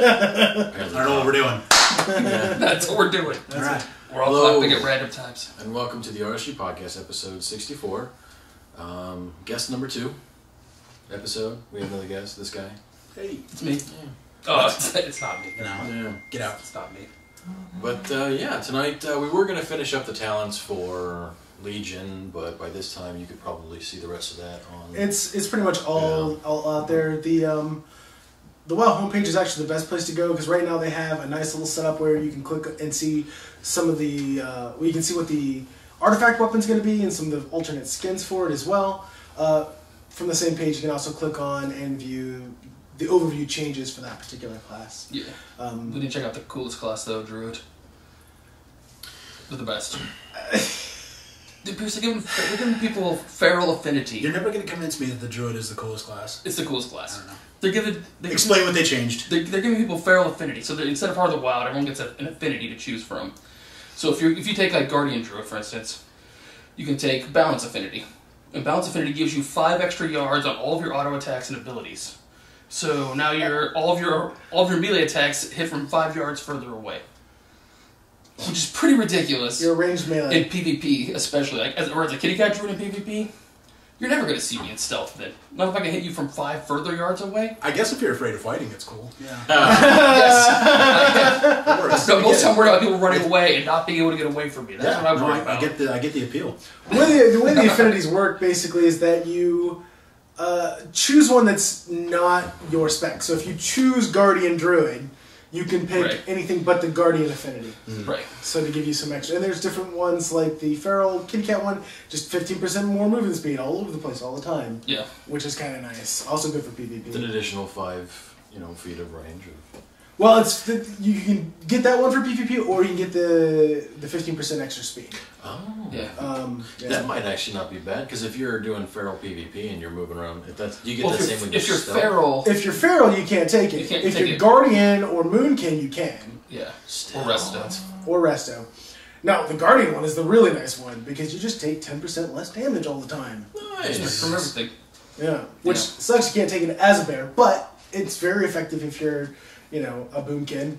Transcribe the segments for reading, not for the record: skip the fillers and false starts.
I don't know what we're doing. Yeah. That's what we're doing. All right. We're all clapping at random times. And welcome to the RSGPodcast, episode 64. Guest number 2 episode. We have another guest, this guy. Hey. It's me. Yeah. Oh, it's not me. No. Yeah. Get out. It's not me. But tonight we were going to finish up the talents for Legion, but by this time you could probably see the rest of that on... It's pretty much all out there. The WoW homepage is actually the best place to go because right now they have a nice little setup where you can click and see some of the... you can see what the artifact weapon's going to be and some of the alternate skins for it as well. From the same page, you can also click on and view the overview changes for that particular class. Yeah. We didn't check out the coolest class though, Druid. They're the best. Dude, they're giving people feral affinity. You're never going to convince me that the Druid is the coolest class. It's the coolest class. I don't know. Explain what they changed. They're giving people feral affinity. So instead of Heart of the Wild, everyone gets an affinity to choose from. So if you take like Guardian Druid, for instance, you can take Balance Affinity. And Balance Affinity gives you 5 extra yards on all of your auto attacks and abilities. So now all of your melee attacks hit from 5 yards further away. Which is pretty ridiculous. Your ranged melee. In PvP, especially. As a kitty cat druid in PvP, you're never going to see me in stealth then. Not if I can hit you from 5 further yards away. I guess if you're afraid of fighting, it's cool. Yeah. Yes. No, most of the time we're about people running away and not being able to get away from me. That's what I'm worried about. I get the appeal. The way the affinities work, basically, is that you choose one that's not your spec. So if you choose Guardian Druid, you can pick anything but the Guardian affinity. Right. So to give you some extra. And there's different ones like the Feral Kitty Cat one, just 15% more movement speed all over the place all the time. Yeah. Which is kind of nice. Also good for PvP. It's an additional 5 feet of range. Well, you can get that one for PvP, or you can get the 15% extra speed. Oh. Yeah. That might actually not be bad, because if you're doing feral PvP and you're moving around, you get the same with if you're stealth. feral. If you're feral, you can't take it. If you're Guardian or Moonkin, you can. Yeah. Still. Or Resto. Now, the Guardian one is the really nice one, because you just take 10% less damage all the time. Nice. From everything. Yeah. Which sucks you can't take it as a bear, but it's very effective if you're, a Boomkin.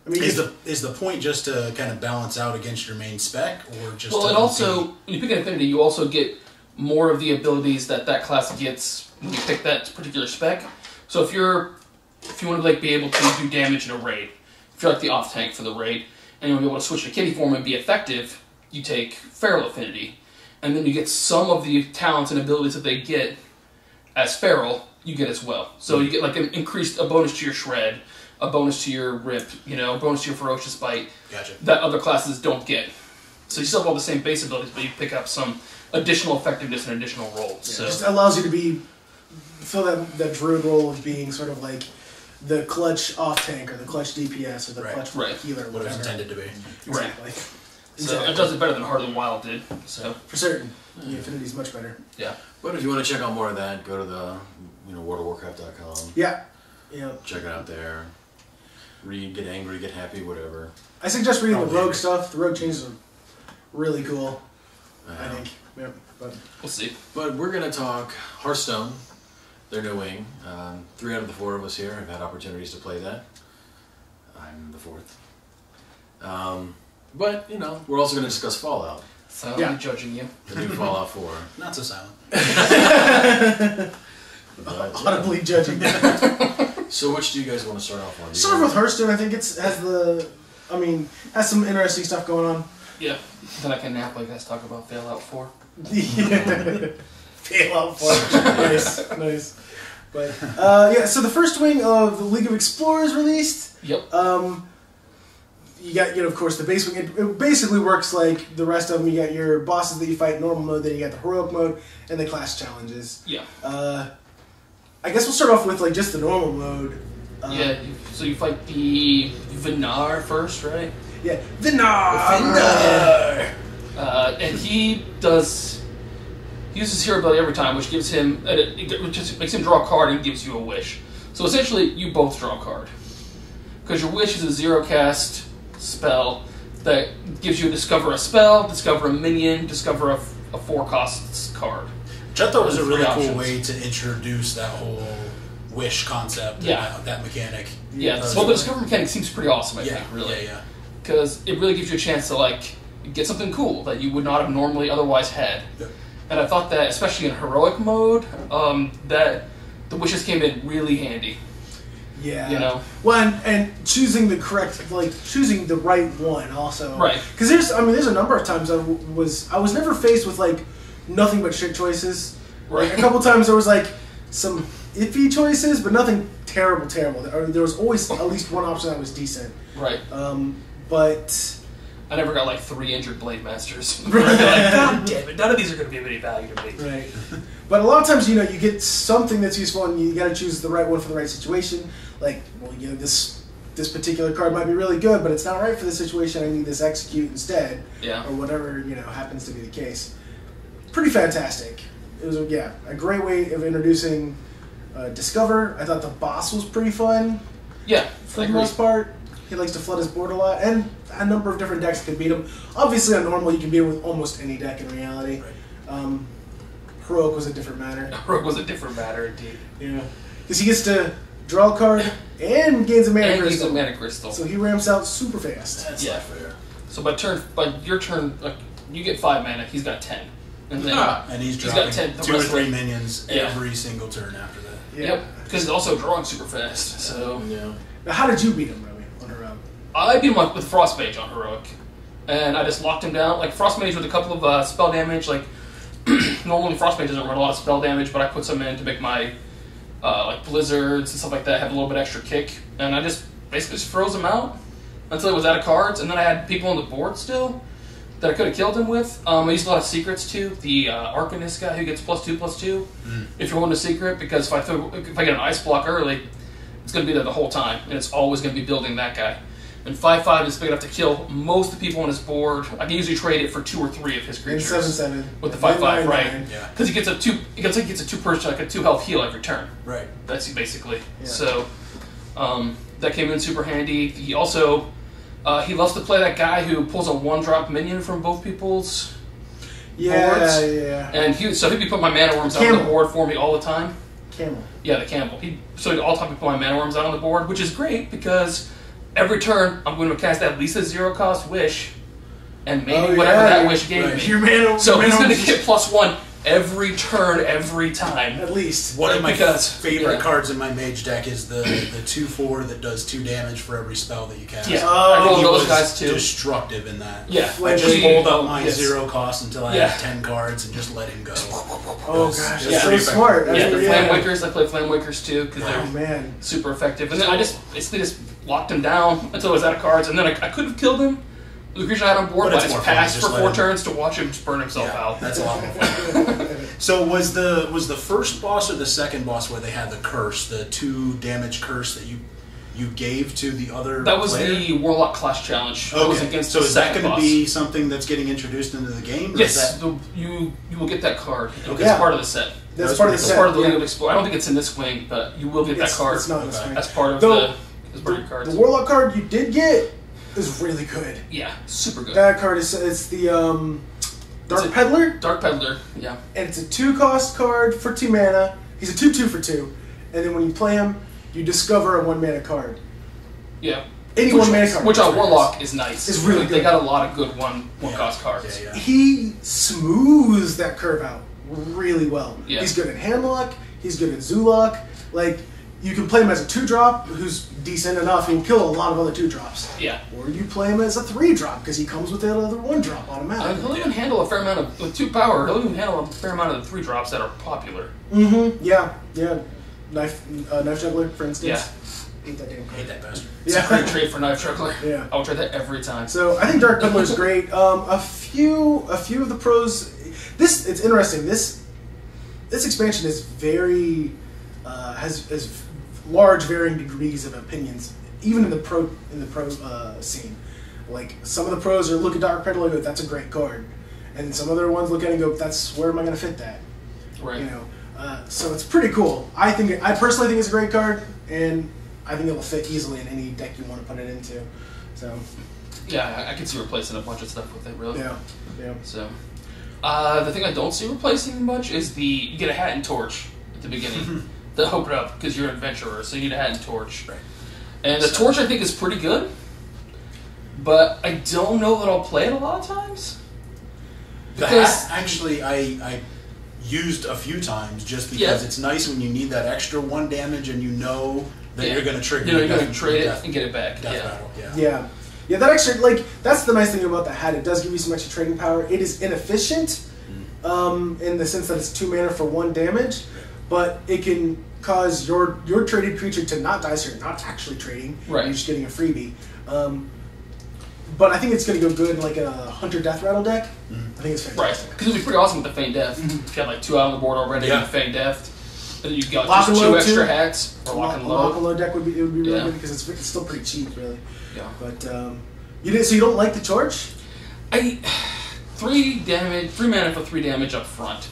I mean, is the point just to kind of balance out against your main spec, or just? Well, and also when you pick an affinity, you also get more of the abilities that class gets when you pick that particular spec. So if you want to be able to do damage in a raid, if you're like the off tank for the raid, and you want to be able to switch to kitty form and be effective, you take feral affinity, and then you get some of the talents and abilities that they get as feral. You get as well. So you get a bonus to your shred, a bonus to your rip, a bonus to your ferocious bite. Gotcha. That other classes don't get. So you still have all the same base abilities, but you pick up some additional effectiveness and additional rolls. Yeah, so it just allows you to fill that druid role of being sort of like the clutch off tank or the clutch DPS or the clutch healer, or what it was intended to be. Exactly. Right. So it does it better than Heart of the Wild did. So for certain, the affinity is much better. Yeah. But if you want to check out more of that, go to the worldofwarcraft.com. Yeah. Check it out there. Read, get angry, get happy, whatever. I suggest reading the rogue stuff. The rogue changes are really cool. I think. Yeah. But we'll see. But we're gonna talk Hearthstone. They're doing. 3 out of the 4 of us here have had opportunities to play that. I'm the 4th. But we're also gonna discuss Fallout. So I'm judging you. The new Fallout 4. Not so silent. Audibly judging. So which do you guys want to start off on? Start with Hearthstone. I think has some interesting stuff going on. Yeah. Then I can nap like us talk about FallOut 4. FallOut 4. Nice. But so the first wing of the League of Explorers released. Yep. You got, of course, the base wing. It basically works like the rest of them. You got your bosses that you fight in normal mode, then you got the heroic mode, and the class challenges. Yeah. I guess we'll start off with just the normal mode. So you fight the Vinar first, right? Yeah, Vinar! And he uses his hero ability every time, which gives him, which just makes him draw a card and gives you a wish. So essentially, you both draw a card. Because your wish is a 0-cast spell that gives you a discover a spell, discover a minion, discover a 4-cost card. Which I thought was a really cool way to introduce that whole wish concept. Yeah. That mechanic. Yeah. Well, the discover mechanic seems pretty awesome. I Yeah, think really. yeah. Because it really gives you a chance to like get something cool that you would not have normally otherwise had. Yep. And I thought that, especially in heroic mode, that the wishes came in really handy. Yeah. You know? Well, and choosing the correct, like, choosing the right one also. Right. Because there's a number of times I was never faced with, like, nothing but shit choices. Right. Like, a couple times there was, like, some iffy choices, but nothing terrible. There was always at least one option that was decent. Right. But... I never got like 3 injured Blade Masters. Right. Like, God damn it, none of these are going to be of any value to me. Right. But a lot of times, you get something that's useful, and you got to choose the right one for the right situation. Like, well, this particular card might be really good, but it's not right for the situation. I need this execute instead. Yeah. Or whatever, happens to be the case. Pretty fantastic. It was, a great way of introducing Discover. I thought the boss was pretty fun. Yeah. For the most part. He likes to flood his board a lot, and a number of different decks can beat him. Obviously, on normal, you can beat him with almost any deck in reality. Right. Heroic was a different matter. Heroic was a different matter, indeed. Yeah. Because he gets to draw a card and gains a mana crystal. Gains a mana crystal. So he ramps out super fast. That's not fair. So by your turn, like, you get 5 mana, he's got 10. And then And he's dropping got 10 the 2 or rest of 3 it. minions Yeah. every single turn after that. Yeah. Yep. Because he's also drawing super fast. So Yeah. Now, how did you beat him, Remy, on Heroic? I beat him up with Frost Mage on Heroic. And I just locked him down. Like, Frost Mage with a couple of spell damage. Like, normally Frost Mage doesn't run a lot of spell damage, but I put some in to make my like Blizzards and stuff like that have a little bit extra kick. And I just basically just froze him out until it was out of cards. And then I had people on the board still that I could have killed him with. I used a lot of secrets too. The Arcanist guy who gets +2/+2 if you're holding a secret, because if I get an ice block early, it's going to be there the whole time, and it's always going to be building that guy. And 5/5 is big enough to kill most of the people on his board. I can usually trade it for 2 or 3 of his And creatures 7/7. with the 5/5, right? Yeah. Because he gets a 2. He gets a 2-person, like a 2 health heal every turn. Right. That's basically. Yeah. So that came in super handy. He also he loves to play that guy who pulls a 1-drop minion from both people's boards. Yeah. And he'd be putting my mana worms out on the board for me all the time. Camel. Yeah, the Campbell. So all the time he put my mana worms out on the board, which is great because every turn I'm going to cast at least a 0-cost wish, and maybe whatever that wish gave me. Your mana. So your he's mana going to get +1 every turn, every time. at least. One of my Because- favorite yeah. cards in my mage deck is the 2/4 that does 2 damage for every spell that you cast. Yeah, Oh, I roll He those was guys too. destructive in that. Yeah, I just He- hold up my yes. 0 cost until I Yeah. have 10 cards and just let him go. Oh It was gosh, pretty that's so effective. smart. Yeah, the That's- Flame Wakers. I play Flame Wakers too because Oh they're man. super effective. And then I just basically just locked him down until I was out of cards, and then I could have killed him. The creature I had on board, But but I it's just more fun, passed just for let 4 him- turns to watch him burn himself Yeah, out. that's a lot more fun. So was the first boss or the second boss where they had the curse, the 2 damage curse that you gave to the other That was player? the Warlock class challenge. That was Okay, against so the is that second going to boss. be something that's getting introduced into the game? Or Yes, is that, you will get that card. Okay. It's part of the set. That's was part of the pretty It's set. part of the yeah. League of Explore. I don't think it's in this wing, but you will get that card. It's not in this Okay. way. That's part of Though, the part of your cards. The Warlock card you did get is really good. Yeah, super good. That card it's the Dark It's a- Peddler, Dark Peddler. Yeah. and it's a 2-cost card for 2 mana. He's a 2/2 for 2, and then when you play him, you discover a 1 mana card. Yeah. Any 1 mana card. Which on Warlock is nice. It's really They good. got a lot of good one cost cards. Yeah. He smooths that curve out really well. Yeah. He's good at Hamlock. He's good at Zulok. Like, you can play him as a 2-drop who's decent enough. He'll kill a lot of other 2-drops. Yeah. Or you play him as a 3-drop because he comes with that other 1-drop automatically. He'll even handle a fair amount of, with 2 power, he'll even handle a fair amount of the 3-drops that are popular. Mm-hmm. Yeah. Knife Juggler, for instance. Yeah. Hate that damn Hate card. that bastard. It's a great trade for Knife Juggler. Yeah. I will trade that every time. So I think Dark Peddler is great. A few of the pros. It's interesting. This expansion is very has large varying degrees of opinions, even in the pro scene. Like, some of the pros are look at Dark Peddler and go, that's a great card, and some other ones look at it and go, that's where am I going to fit that? Right. You know. So it's pretty cool. I personally think it's a great card, and I think it will fit easily in any deck you want to put it into. So Yeah, I could see replacing a bunch of stuff with it, really. yeah. So, the thing I don't see replacing much is you get a hat and torch at the beginning. to open up because you're an adventurer, so you need a hat and torch. Right. And the torch I think is pretty good, but I don't know that I'll play it a lot of times. The hat, actually, I used a few times just because it's nice when you need that extra 1 damage and you know that you're going to trigger. You know, you're going to trade it and get it back. Death battle. Yeah. Yeah, that extra, that's the nice thing about the hat. It does give you some extra trading power. It is inefficient in the sense that it's 2 mana for 1 damage, but it can cause your traded creature to not die, so you're not actually trading. Right. You're just getting a freebie. But I think it's going to go good in like a Hunter Death Rattle deck. I think it's fantastic. Right, because it would be pretty awesome with the Feign Death. If you had like 2 out on the board already, and Feign Death, and then you got Lock just and 2 load extra too. hats for Lock and Lock and Load. Load deck would be really good because it's still pretty cheap, really. Yeah. But so you don't like the torch? 3 mana for 3 damage up front.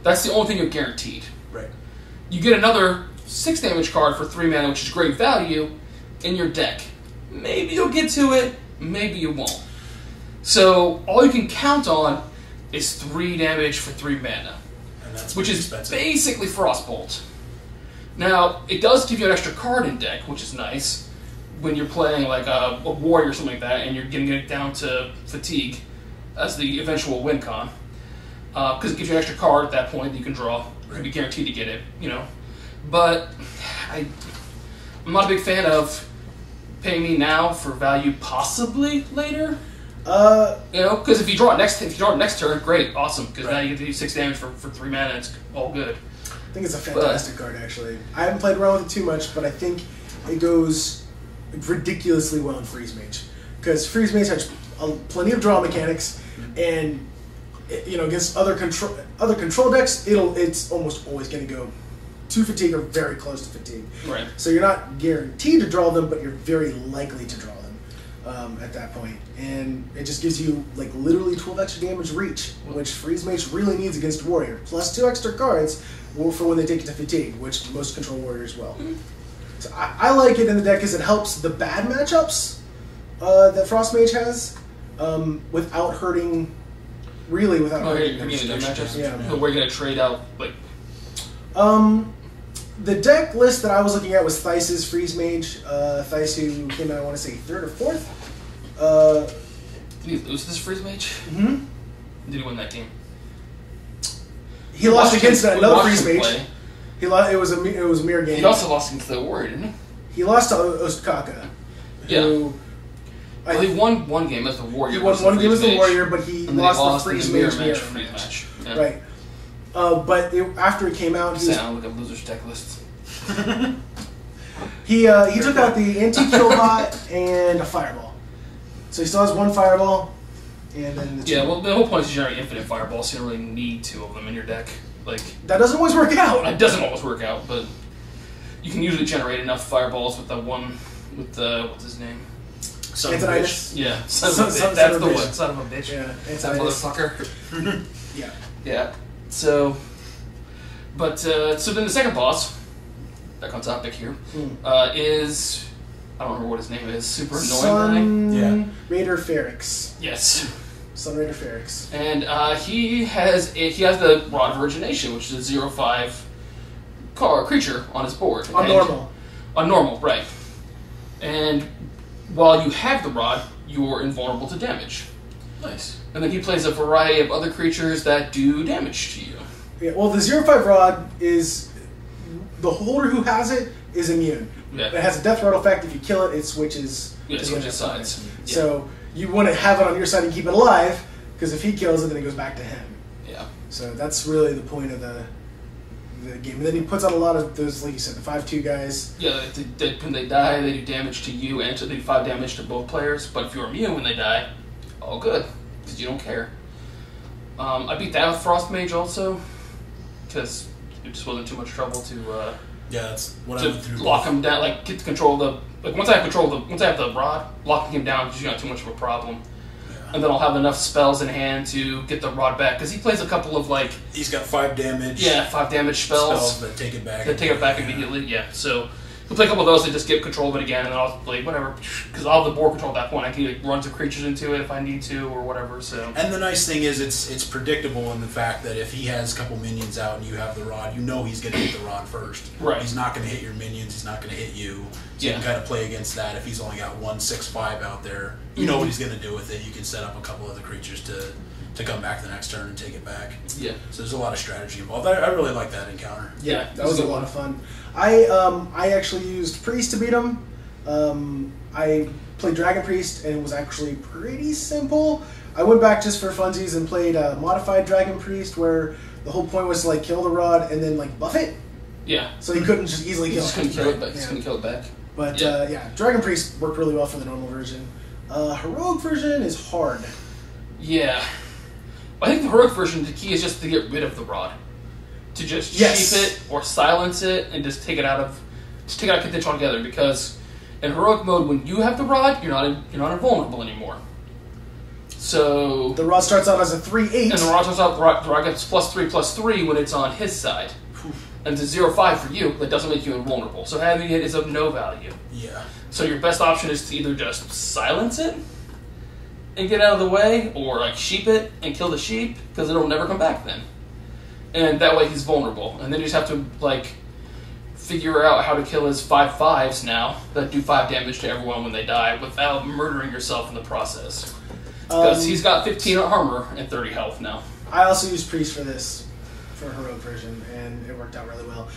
That's the only thing you're guaranteed. Right. You get another 6 damage card for 3 mana, which is great value, in your deck. Maybe you'll get to it, maybe you won't. So all you can count on is 3 damage for 3 mana, And that's which is expensive. basically Frostbolt. Now, it does give you an extra card in deck, which is nice when you're playing like a warrior or something like that, and you're getting it down to fatigue as the eventual win con. Because it gives you an extra card at that point that you can draw. You can be guaranteed to get it, But I'm not a big fan of paying me now for value possibly later. Because if you draw it next turn, great, awesome. Because now you get to do 6 damage for 3 mana. It's all good. I think it's a fantastic card, actually. I haven't played around with it too much, but I think it goes ridiculously well in Freeze Mage. Because Freeze Mage has plenty of draw mechanics, and against other control decks, it's almost always going to go to fatigue or very close to fatigue. Right. So you're not guaranteed to draw them, but you're very likely to draw them at that point. And it just gives you literally 12 extra damage reach, which Freeze Mage really needs against Warrior, plus 2 extra cards for when they take it to fatigue, which most control Warriors will. So I like it in the deck because it helps the bad matchups that Frost Mage has without hurting. Really, without hurting. Matchups. Yeah. We're going to trade out the deck list that I was looking at was Theis's Freeze Mage. Theis, who came out, I want to say, 3rd or 4th. Did he lose this Freeze Mage? Mm-hmm. Did he win that game? He lost against another Freeze Mage. Play. It was a mirror game. He also lost against the Warrior, didn't he? He lost to Ostkaka. Who, he won one game as the Warrior. He won one game as the Warrior, but he lost the Freeze Mage mirror match. Yeah. Right. But after it came out, he sound like a loser's deck list. he took out the anti-killbot and a fireball. So he still has 1 fireball, and then the 2. Yeah, well, the whole point is you generate infinite fireballs, so you don't really need 2 of them in your deck. That doesn't always work out. It doesn't always work out, but you can usually generate enough fireballs with the one with the what's his name? Son of a bitch. Yeah, son of a bitch. That's the one. Son of a bitch. Yeah, that motherfucker. Yeah. Yeah. So, but so then the second boss, back on topic here, is I don't remember what his name is. Super annoying guy. Yeah. Raider Ferrix. Yes. Sun Raider Ferrix. And he has the Rod of Origination, which is a 0/5 creature on his board. On normal, right. And while you have the Rod, you're invulnerable to damage. Nice. And then he plays a variety of other creatures that do damage to you. Yeah, well, the 0/5 Rod is... The holder who has it is immune. Yeah. It has a death rattle effect. If you kill it, it switches to the other side. So you want to have it on your side and keep it alive, because if he kills it, then it goes back to him. Yeah. So that's really the point of the game. And then he puts out a lot of those, like you said, the 5/2 guys. Yeah, when they die, they do damage to you, and they do 5 damage to both players. But if you're immune when they die, all good, because you don't care. I beat that with Frost Mage also, because it just wasn't too much trouble to that's what I went through. Lock him down, get the control of the once I have the rod, locking him down is not too much of a problem. And then I'll have enough spells in hand to get the rod back, because he plays a couple of He's got 5 damage. Yeah, 5 damage spells that take it back. That take it back immediately. Yeah, so We'll play a couple of those to just get control of it again, and then I'll play whatever, because I'll have the board control at that point. I can like, run some creatures into it if I need to, or whatever. So. And the nice thing is, it's predictable in the fact that if he has a couple minions out and you have the rod, you know he's going to hit the rod first. Right. He's not going to hit your minions. He's not going to hit you. So you can kind of play against that. If he's only got 1/6/5 out there, you know what he's going to do with it. You can set up a couple other creatures to come back the next turn and take it back. Yeah. So there's a lot of strategy involved. I really like that encounter. Yeah, that was a lot of fun. I actually used Priest to beat him. I played Dragon Priest, and it was actually pretty simple. I went back just for funsies and played a modified Dragon Priest, where the whole point was to like kill the rod and then like buff it. Yeah. So he couldn't just easily kill it. Just couldn't kill it, but just couldn't kill it back. But yeah, Dragon Priest worked really well for the normal version. Heroic version is hard. Yeah. I think the heroic version, the key is just to get rid of the rod. To just sheep it or silence it and just take it out of contention altogether. Because in heroic mode, when you have the rod, you're not invulnerable anymore. So the rod starts out as a 3/8. and the rod gets +3/+3 when it's on his side. And it's a 0/5 for you, that doesn't make you invulnerable. So having it is of no value. Yeah. So your best option is to either just silence it and get out of the way, or like sheep it and kill the sheep, because it'll never come back then. And that way he's vulnerable. And then you just have to like figure out how to kill his 5/5s now that do 5 damage to everyone when they die without murdering yourself in the process. Because he's got 15 armor and 30 health now. I also used Priest for this, for heroic version, and it worked out really well.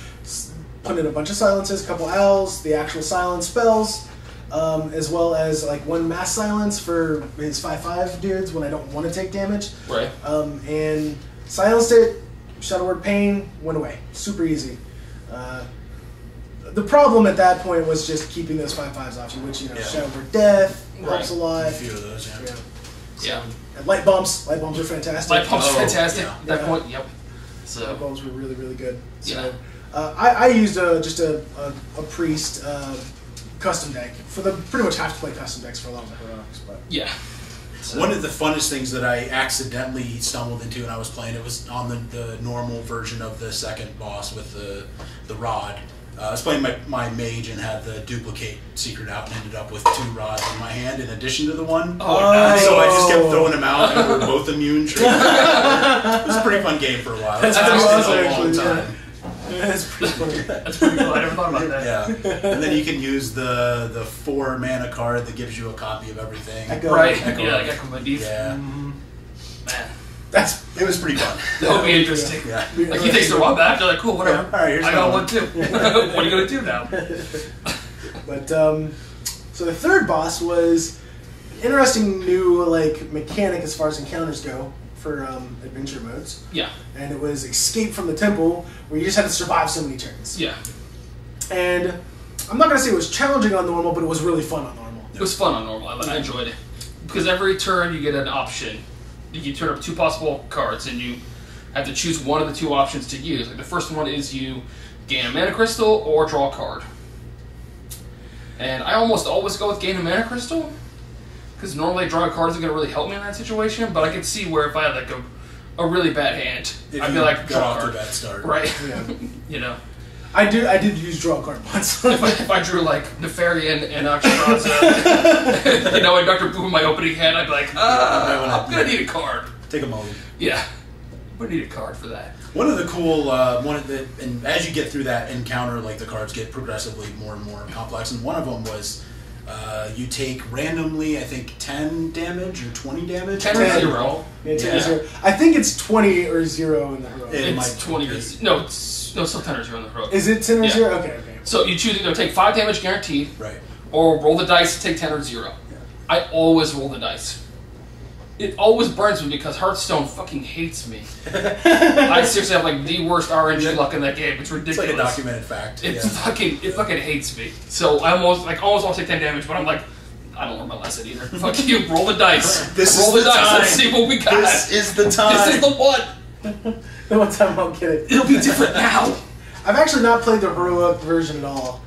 Put in a bunch of silences, a couple owls, the actual silence spells, as well as like 1 mass silence for his 5/5 dudes when I don't want to take damage. Right. And silenced it, Shadow Word Pain, went away. Super easy. The problem at that point was just keeping those 5/5s off you, which, you know, Shadow Word Death helps a lot. A few of those, yeah. Yeah. And light bumps are fantastic. Light bumps are fantastic yeah. at that point, yep. So Light bumps were really, really good. So, yeah. I used just a Priest custom deck. Pretty much have to play custom decks for a lot of the heroics, but yeah. So. One of the funnest things that I accidentally stumbled into when I was playing, it was on the normal version of the second boss with the rod. I was playing my mage and had the duplicate secret out and ended up with 2 rods in my hand in addition to the 1. Oh, nice. So I just kept throwing them out and we were both immune. It was a pretty fun game for a while. That's a long actually, time. Yeah, that's pretty funny. That's pretty cool. I never thought about that. Yeah, and then you can use the 4 mana card that gives you a copy of everything. Right. Yeah, like Echo Medivh. Yeah. Man. It was pretty fun. That would be interesting. Yeah. Like he takes the rod back, they're like, cool, whatever. Yeah. All right, here's I got one too. What are you gonna do now? But so the third boss was an interesting new like mechanic as far as encounters go for adventure modes. Yeah. And it was Escape from the Temple, where you just had to survive so many turns. Yeah. And I'm not gonna say it was challenging on normal, but it was really fun on normal. It was fun on normal. I enjoyed it. Because every turn you get an option. You turn up 2 possible cards, and you have to choose one of the 2 options to use. Like the first one is you gain a mana crystal or draw a card. And I almost always go with gain a mana crystal, because normally drawing a card isn't going to really help me in that situation. But I could see where if I had like a really bad hand, I'd be like, draw a card. Bad start. Right. Yeah. You know. I did use draw a card once. if I drew like Nefarian and Oxyconza, you know, and Dr. Boom in my opening hand, I'd be like, I'm gonna need a card. Take a moment. Yeah, I'm gonna need a card for that. One of the cool and as you get through that encounter, like the cards get progressively more and more complex. And one of them was you take randomly, I think 10 damage or 20 damage. 10 or 0. Yeah, 10 or 0. I think it's 20 or 0 in the heroic. It's 20 or 0. No, it's still 10 or 0 in the heroic. Is it 10 or 0? Okay. So you choose either take 5 damage guaranteed, right, or roll the dice to take 10 or 0. Yeah. I always roll the dice. It always burns me because Hearthstone fucking hates me. I seriously have like the worst RNG luck in that game. It's ridiculous. It's like a documented fact. It fucking hates me. So I almost want to take 10 damage, but I'm like, I don't learn my lesson either. Fuck you, roll the dice. Roll the dice. Let's see what we got. This is the time. This is the one. The one time I'll get it. It'll be different now. I've actually not played the heroic version at all.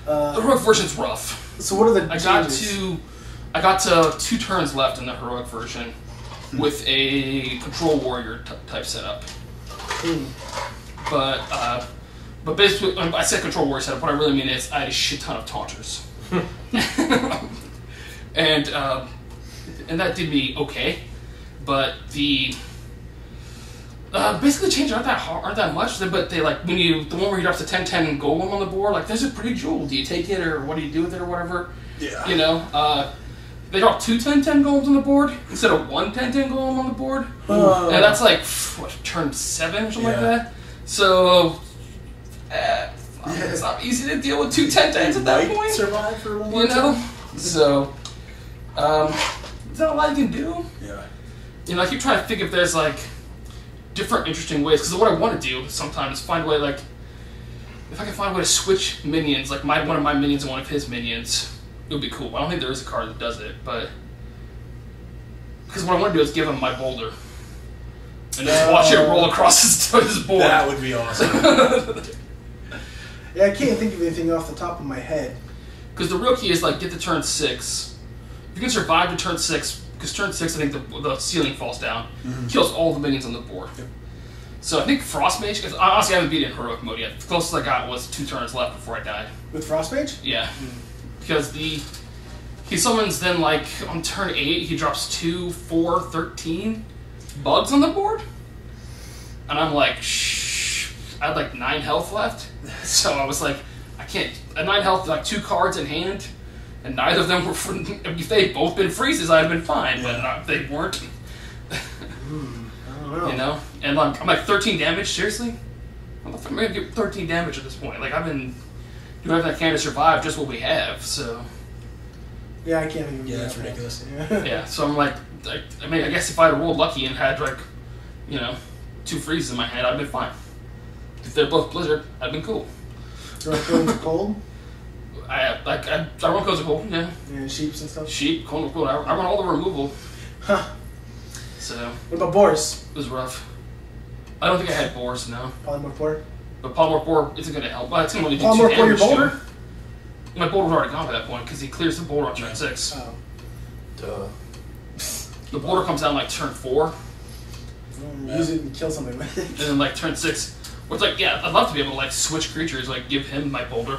The heroic version's rough. So what are the changes? I got to 2 turns left in the heroic version with a control warrior type setup. But But basically, when I said control warrior setup, what I really mean is I had a shit ton of taunters. and that did me okay. But the basically changes aren't that much. But they like when the one where you drop the 10-10 golem on the board, like there's a pretty jewel. Do you take it or what do you do with it or whatever? Yeah. You know, they drop 2 10-10 golems on the board instead of 1 10-10 golem on the board, and that's like what, turn 7 or something like that. So it's not easy to deal with 2 10-10s at that point. Survive for one more time. So is that a lot you can do? Yeah. You know, I keep trying to think if there's like different interesting ways, because what I want to do sometimes is find a way, like if I can find a way to switch minions, like one of my minions and one of his minions, it would be cool. I don't think there is a card that does it, but because what I want to do is give him my boulder and just watch it roll across his board. That would be awesome. Yeah, I can't think of anything off the top of my head. Because the real key is like get to turn 6. If you can survive to turn 6, because turn 6 I think the ceiling falls down, kills all the minions on the board. Yep. So I think Frost Mage, because honestly I haven't beat it in heroic mode yet. The closest I got was 2 turns left before I died. With Frost Mage? Yeah. Because he summons then like on turn 8 he drops 2, 4, 13 bugs on the board. And I'm like, shh. I had like 9 health left. So I was like, I can't. At 9 health, like 2 cards in hand. And neither of them were. If they had both been freezes, I'd have been fine. But not, they weren't. I don't know. You know? And I'm like 13 damage, seriously? I'm going to get 13 damage at this point. Like I've been doing everything I can to survive just what we have, so. Yeah, I can't even. Yeah, that's ridiculous. Yeah, so I'm like, I mean, I guess if I had rolled lucky and had like, 2 freezes in my hand, I'd been fine. If they're both Blizzard, I'd been cool. Do you want to go into cold? I run Codes of Cold, yeah. Yeah, sheeps and stuff? Sheep, Cold, I run all the removal. Huh. So. What about boars? It was rough. I don't think I had boars, no. Polymorph boar? But Polymorph boar isn't going to help. Well, it's going to only do 2 Polymorph boar your damage to boulder? him. My boulder was already gone by that point because he clears the boulder on turn 6. Oh. Duh. The boulder comes down like turn 4. Use it and kill something with it. And then like turn 6, where it's like, yeah, I'd love to be able to like switch creatures, like give him my boulder,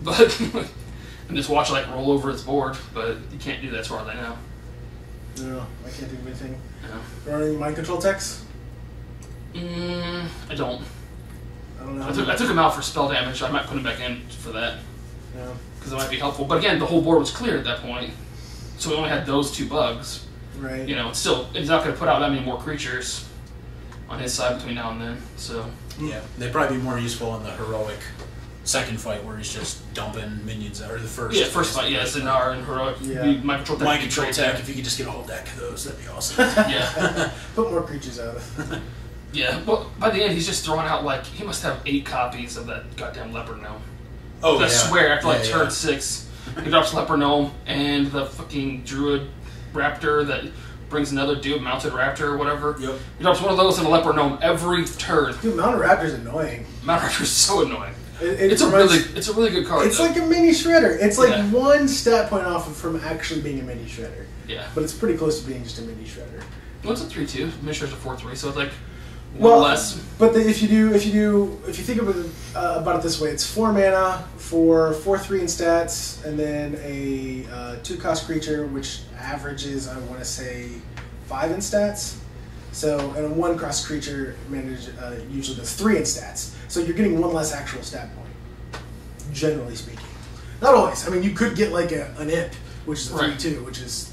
but and just watch it like roll over his board. But you can't do that as far as I know. No, I can't think of anything. No. Are any mind control techs? I don't. I don't know. I took him out for spell damage. I might put him back in for that. Yeah. Because it might be helpful. But again, the whole board was clear at that point, so we only had those 2 bugs. Right. Still, he's not going to put out that many more creatures on his side between now and then. So. Yeah, they'd probably be more useful in the heroic second fight where he's just dumping minions out, or the first. Yeah, first fight. Yeah, Zinar and heroic. Yeah. Mind control tech. Mind control tech. If you could just get a whole deck of those, that'd be awesome. Yeah. Put more creatures out. Yeah. Well, by the end, he's just throwing out like he must have 8 copies of that goddamn leopard gnome. Oh, I swear, after turn 6. 6, he drops leopard gnome and the fucking druid raptor that brings another dude, mounted raptor or whatever. Yep. He drops one of those and a leopard gnome every turn. Dude, mounted raptor's annoying. Mounted raptor is so annoying. It's a really good card. It's though. like a mini shredder. It's like Yeah. 1 stat point off from actually being a mini shredder. Yeah. But it's pretty close to being just a mini shredder. Well, it's a 3/2. Miniature's a 4/3, so it's like one less. But if you think about it this way, it's 4 mana for 4/3 in stats, and then a 2-cost creature, which averages, I want to say, 5 in stats. So, and a 1-cost creature usually does 3 in stats. So you're getting 1 less actual stat point, generally speaking. Not always. I mean, you could get like an imp, which is a 3/2, which is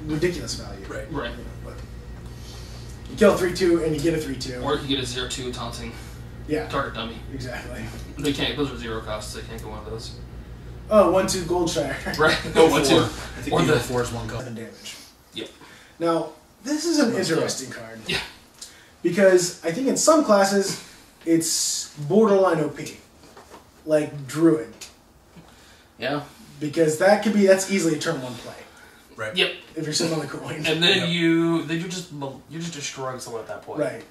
ridiculous value. Right. Right. But you kill a 3/2 and you get a 3/2. Or you can get a 0/2 taunting Yeah. target dummy. Exactly. They can't. Those are 0 costs. They can't go one of those. Oh, 1/2 Goldshire. Right. Go One, 4. two. I think the 4 is 1 color. 7 damage. Yep. Now, this is an interesting card. Yeah. Because I think in some classes, it's borderline OP. Like Druid. Yeah. Because that's easily a turn 1 play. Right. Yep. If you're sitting on the coin. And then Yep. you're just destroying someone at that point. Right.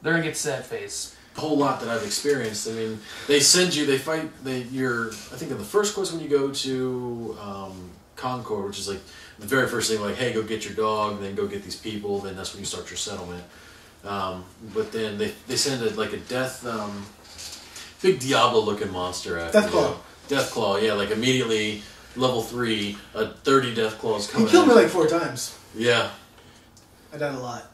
They're gonna get sad face. A whole lot that I've experienced. I mean, they send you, I think in the first course when you go to Concord, which is like the very first thing, like, hey, go get your dog, then go get these people, then that's when you start your settlement. But then they send like a death big Diablo-looking monster after Deathclaw. you. Deathclaw, yeah, like immediately level 3, 30 Deathclaws coming. He killed me at like 4 times. Yeah. I died a lot.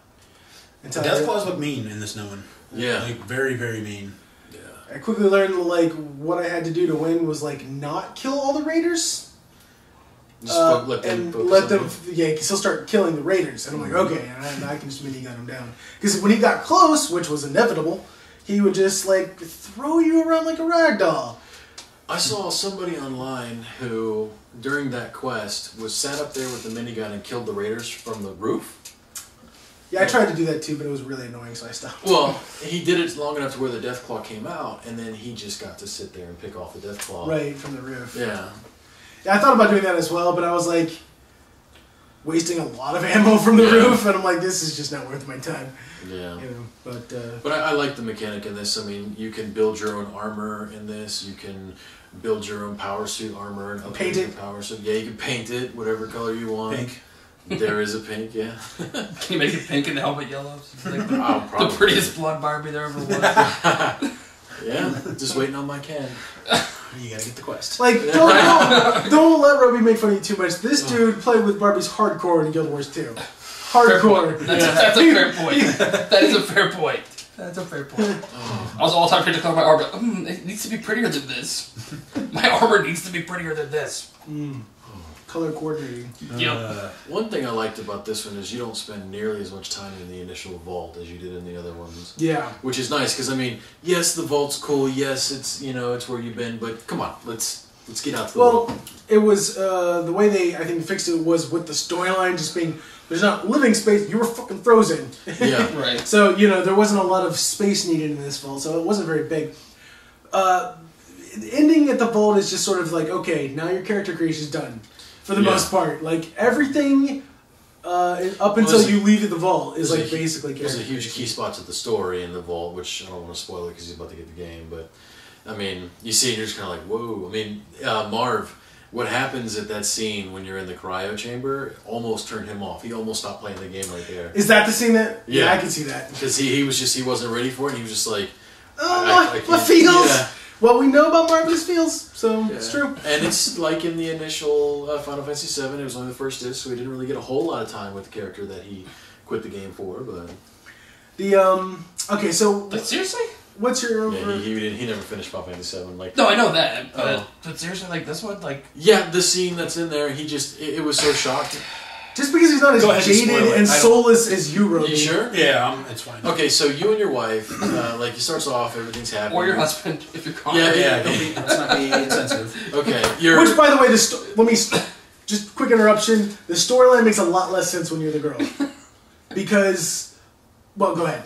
The Deathclaws look mean in this new one. Yeah. Like, very, very mean. Yeah. I quickly learned, like, what I had to do to win was, like, not kill all the raiders. Just let them Yeah, because he'll start killing the raiders. And I'm like, okay, and I can just minigun him down. Because when he got close, which was inevitable, he would just, like, throw you around like a rag doll. I saw somebody online who, during that quest, was sat up there with the minigun and killed the raiders from the roof. Yeah, I tried to do that too, but it was really annoying, so I stopped. Well, he did it long enough to where the Deathclaw came out, and then he just got to sit there and pick off the Deathclaw. Right, from the roof. Yeah. Yeah, I thought about doing that as well, but I was like, wasting a lot of ammo from the roof, and I'm like, this is just not worth my time. Yeah. You know, but I like the mechanic in this. I mean, you can build your own armor in this. You can build your own power suit armor and upgrade Paint it. your power suit. Yeah, you can paint it whatever color you want. Pink. There is a pink, yeah. Can you make it pink and the helmet yellow? So it's like Oh, the prettiest blood Barbie there ever was. Yeah, just waiting on my can. You gotta get the quest. like, don't let Robbie make fun of you too much. This dude played with Barbie's hardcore in Guild Wars 2. Hardcore. That's a fair point. That is a fair point. That's a fair point. I was all the time trying to declare my armor. It needs to be prettier than this. My armor needs to be prettier than this. Color coordinating. One thing I liked about this one is you don't spend nearly as much time in the initial vault as you did in the other ones. Yeah. Which is nice, because I mean, yes, the vault's cool, yes, it's, you know, it's where you've been, but come on, let's get out to the vault. Well, it was, the way they, I think, fixed it was with the storyline just being, there's not living space, you were fucking frozen. Yeah. Right. So, you know, there wasn't a lot of space needed in this vault, so it wasn't very big. Ending at the vault is just sort of like, okay, now your character creation is done. For the most part. Like, everything up until you leave the vault is, like, basically character There's a huge creation. key spot to the story in the vault, which I don't want to spoil it because he's about to get the game, but, I mean, you see it and you're just kind of like, whoa. I mean, Marv, what happens at that scene when you're in the cryo chamber almost turned him off. He almost stopped playing the game right there. Is that the scene that... Yeah. I can see that. Because he wasn't ready for it, and he was just like... Oh, my feels! Yeah. Well, we know about Marvin's feels, so it's true. And it's like in the initial Final Fantasy VII, it was only the first disc, so we didn't really get a whole lot of time with the character that he quit the game for, but... Okay, so... But seriously? What's your... Yeah, he never finished Final Fantasy VII. Like, No, I know that. But seriously, like, this one, like... yeah, the scene that's in there, he just... It was so shocking. Just because he's not Go ahead as and spoil jaded it. and soulless as you, Roby. You sure? Yeah, it's fine. Okay, so you and your wife, like, it starts off, everything's happening. Or your husband, if you're caught. Yeah, Let's not be insensitive. Okay, Which, by the way, let me... Just quick interruption. The storyline makes a lot less sense when you're the girl. Because... Well, go ahead.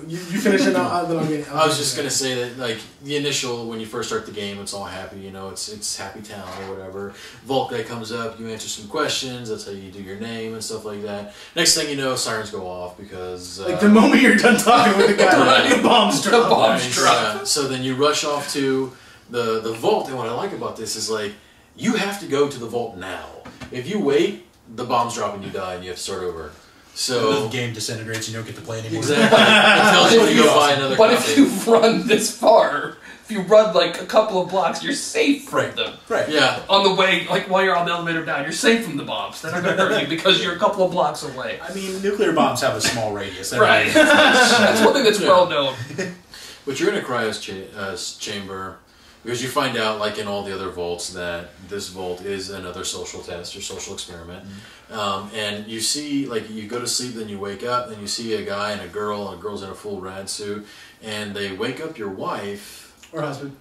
You finish it, then I'll get... I was just going to say that, like, the initial, when you first start the game, it's all happy, you know, it's Happy Town or whatever. Vault guy comes up, you answer some questions, that's how you do your name and stuff like that. Next thing you know, sirens go off because... like, the moment you're done talking with the guy, the bombs drop. The bombs drop. So then you rush off to the vault, and what I like about this is, like, you have to go to the vault now. If you wait, the bombs drop and you die and you have to start over. So the game disintegrates and you don't get to play anymore. Exactly. It tells you to go buy another But copy. if you run this far, if you run like a couple of blocks, you're safe from them. Right. Yeah. On the way, like while you're on the elevator down, you're safe from the bombs. They're not going to hurt you because you're a couple of blocks away. I mean, nuclear bombs have a small radius. Right. That's one thing that's well known. But you're in a cryo chamber because you find out, like in all the other vaults, that this vault is another social test or social experiment. And you see, like, you go to sleep, then you wake up, then you see a guy and a girl's in a full rad suit, and they wake up your wife Or husband.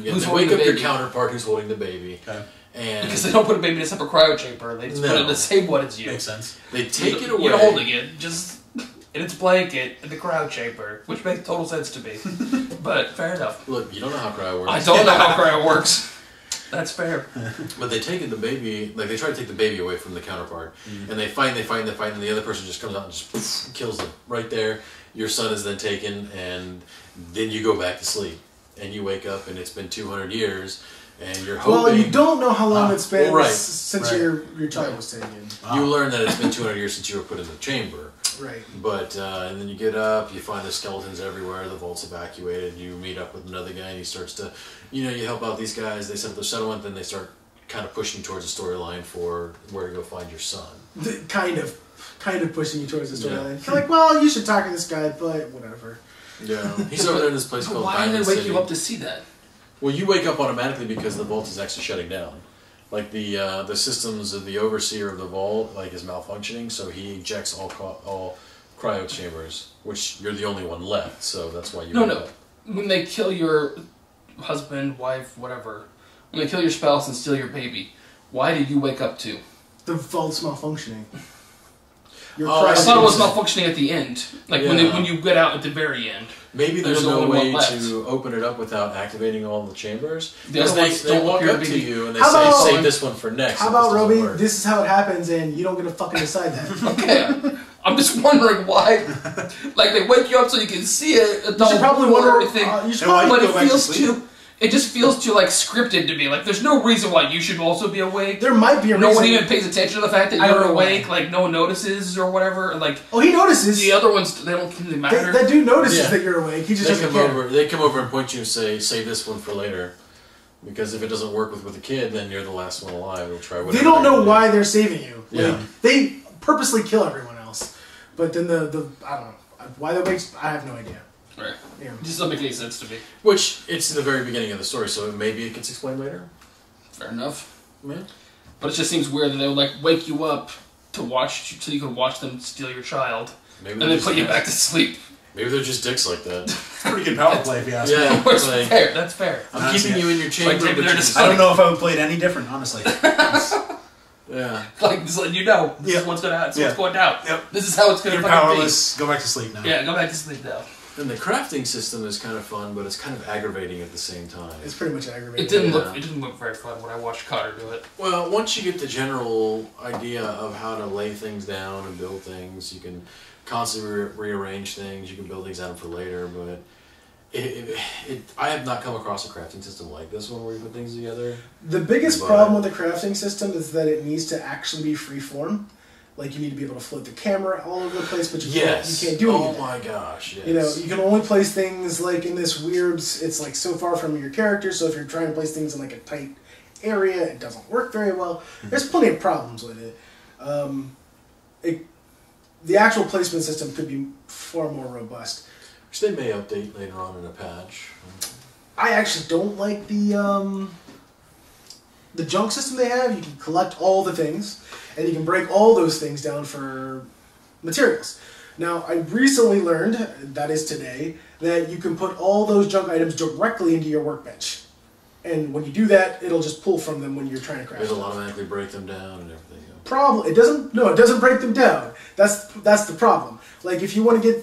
Yeah, Who's they holding wake up the your baby. counterpart who's holding the baby. Okay. And Because they don't put a baby in a separate cryo chamber. They just put it in the same one as you. Makes sense. they take it away. You're holding it just in its blanket in the cryo chamber, which makes total sense to me. But fair enough. Look, you don't know how cryo works. I don't know how cryo works. That's fair. But they take the baby, like they try to take the baby away from the counterpart, and they fight, and the other person just comes out and just poof, kills them right there. Your son is then taken, and then you go back to sleep, and you wake up, and it's been 200 years, and you're hoping. Well, you don't know how long it's been well, right. since Right. your child was taken. You learn that it's been 200 years since you were put in the chamber. Right. But and then you get up, you find the skeletons everywhere. The vault's evacuated. You meet up with another guy, and he starts to, you help out these guys. They set up their settlement. Then they start kind of pushing towards a storyline for where to go find your son. Kind of pushing you towards the storyline. You're like, well, you should talk to this guy, but whatever. Yeah, he's over there in this place called Why Diamond did they wake City. you up to see that? Well, you wake up automatically because the vault is actually shutting down. Like the systems of the overseer of the vault is malfunctioning, so he ejects all cryo chambers, which you're the only one left. So that's why you. No. When they kill your husband, wife, whatever, when they kill your spouse and steal your baby, why did you wake up to? The vault's malfunctioning. I thought it was malfunctioning at the end, when you get out at the very end. Maybe there's no way to open it up without activating all the chambers. The other ones they walk up to you and they say, "Save this one for next." How about Roby? This is how it happens, and you don't get to fucking decide that. Okay, I'm just wondering why. They wake you up so you can see it. You should probably wonder everything, but it feels too. It just feels too scripted to me. There's no reason why you should also be awake. There might be a reason. No one even pays attention to the fact that you're awake. No one notices or whatever. Oh, he notices. The other ones, they don't really matter. That dude notices that you're awake. He just doesn't care. They come over and point you and say, "Save this one for later," because if it doesn't work with the kid, then you're the last one alive. They'll try whatever. They don't know why they're saving you. Yeah. They purposely kill everyone else, but then the I don't know why that makes. I have no idea. Right. Yeah. It just doesn't make any sense to me. Which, it's the very beginning of the story, so maybe it gets explained later. Fair enough. Yeah. But it just seems weird that they would wake you up to watch, so you could watch them steal your child, and then put you back to sleep. Maybe they're just dicks like that. Pretty good power play, if you ask me. Yeah, That's fair. That's fair. I'm keeping you in your chamber, maybe but they're just I don't know if I would play it any different, honestly. yeah. Just letting you know. This is what's gonna happen. What's going down. Yep. This is how it's gonna You're fucking powerless. Go back to sleep now. be. Yeah, go back to sleep now. And the crafting system is kind of fun, but it's kind of aggravating at the same time. It's pretty much aggravating. It didn't look very fun when I watched Cotter do it. Well, once you get the general idea of how to lay things down and build things, you can constantly rearrange things. You can build things out for later, but I have not come across a crafting system like this one where you put things together. The biggest problem with the crafting system is that it needs to actually be freeform. You need to be able to float the camera all over the place, but you can't do anything. Oh my gosh, yes. You can only place things in this weird, it's so far from your character, so if you're trying to place things in a tight area, it doesn't work very well. There's plenty of problems with it. The actual placement system could be far more robust. Which they may update later on in a patch. I actually don't like the junk system they have. You can collect all the things, and you can break all those things down for materials. Now, I recently learned, that is today, that you can put all those junk items directly into your workbench. And when you do that, it'll just pull from them when you're trying to craft It'll stuff. automatically break them down and everything. It doesn't break them down. That's the problem. If you want to get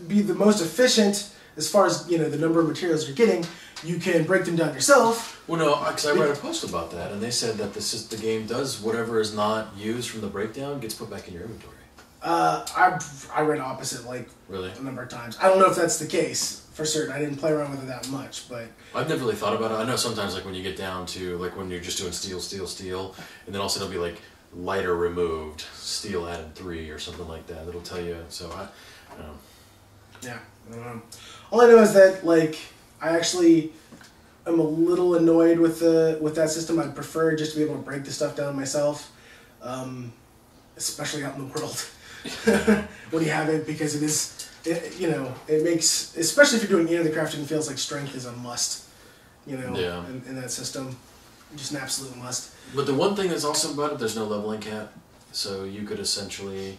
be the most efficient as far as the number of materials you're getting, you can break them down yourself. Well, no, because I read a post about that, and they said that the game does whatever is not used from the breakdown gets put back in your inventory. I read opposite Really? a number of times. I don't know if that's the case for certain. I didn't play around with it that much, but I've never really thought about it. I know sometimes when you get down to when you're just doing steel, and then also it'll be lighter removed, steel added 3 or something like that. It'll tell you. So I don't know. Yeah, I don't know. All I know is that I actually am a little annoyed with that system. I'd prefer just to be able to break the stuff down myself, especially out in the world when you have it, because it makes, especially if you're doing any of the crafting, it feels like strength is a must. In that system, just an absolute must. But the one thing that's awesome about it, there's no leveling cap, so you could essentially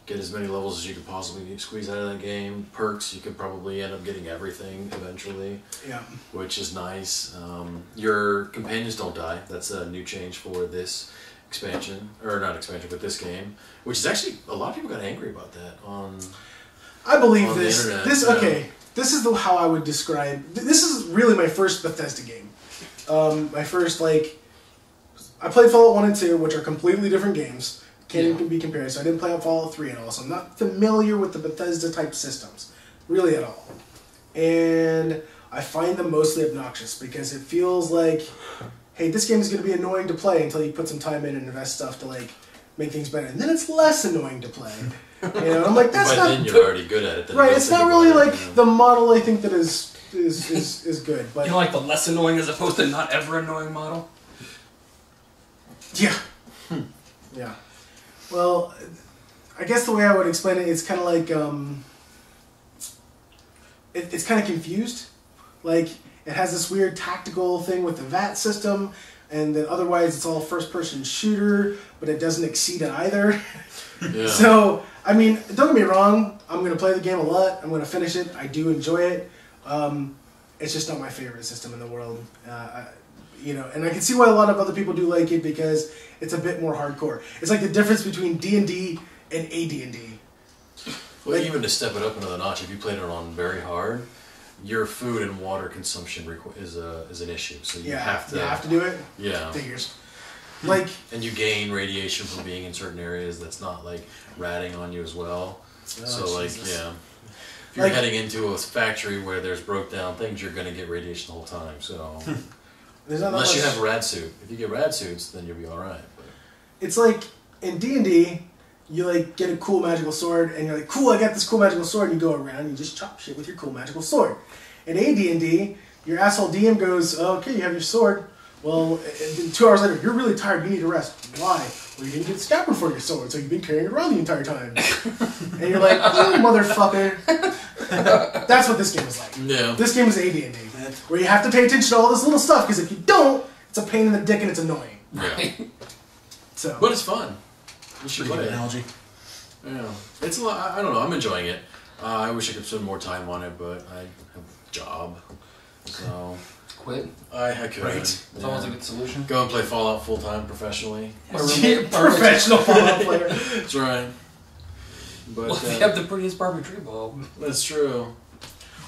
get as many levels as you could possibly squeeze out of that game. Perks, you could probably end up getting everything eventually. Yeah. Which is nice. Your companions don't die. That's a new change for this expansion, or not expansion, but this game. Which is actually, a lot of people got angry about that on. I believe on this. The internet, This is how I would describe. This is really my first Bethesda game. My first I played Fallout 1 and 2, which are completely different games. Can't even be compared. So I didn't play out Fallout 3 at all. So I'm not familiar with the Bethesda type systems, really at all. And I find them mostly obnoxious because it feels like, hey, this game is going to be annoying to play until you put some time in and invest stuff to make things better. And then it's less annoying to play. I'm like, that's not... then you're already good at it. Right, it's not really like the model I think that is good. But you like the less annoying as opposed to not ever annoying model? Yeah. Yeah. Well, I guess the way I would explain it, it's kind of like... it's kind of confused. Like, it has this weird tactical thing with the VAT system, and then otherwise it's all first-person shooter, but it doesn't exceed either. Yeah. So, I mean, don't get me wrong, I'm going to play the game a lot, I'm going to finish it, I do enjoy it. It's just not my favorite system in the world. And I can see why a lot of other people do like it, because it's a bit more hardcore. It's like the difference between D&D and AD&D. Well, even to step it up another notch, if you played it on very hard, your food and water consumption is an issue. So you have to do it. Yeah. Figures. And you gain radiation from being in certain areas that's not like ratting on you as well. So Jesus. If you're heading into a factory where there's broke down things, you're going to get radiation the whole time. So unless you have a rad suit, if you get rad suits, then you'll be all right. But it's like in D&D. You get a cool magical sword, and you're like, cool, I got this cool magical sword, and you go around and you just chop shit with your cool magical sword. In AD&D, your asshole DM goes, okay, you have your sword. Well, and 2 hours later, you're really tired, you need to rest. Why? Well, you didn't get stabber for your sword, so you've been carrying it around the entire time. And you're like, oh, motherfucker. That's what this game is like. Yeah. This game is AD&D, where you have to pay attention to all this little stuff, because if you don't, it's a pain in the dick and it's annoying. Yeah. But it's fun. You should Pretty play good analogy. Yeah, it's a lot. I don't know. I'm enjoying it. I wish I could spend more time on it, but I have a job, so quit. I could. Right. It's always a good solution. Go and play Fallout full time professionally. Professional Fallout player. That's right. But well, if you have the prettiest Barbie tree bulb. That's true.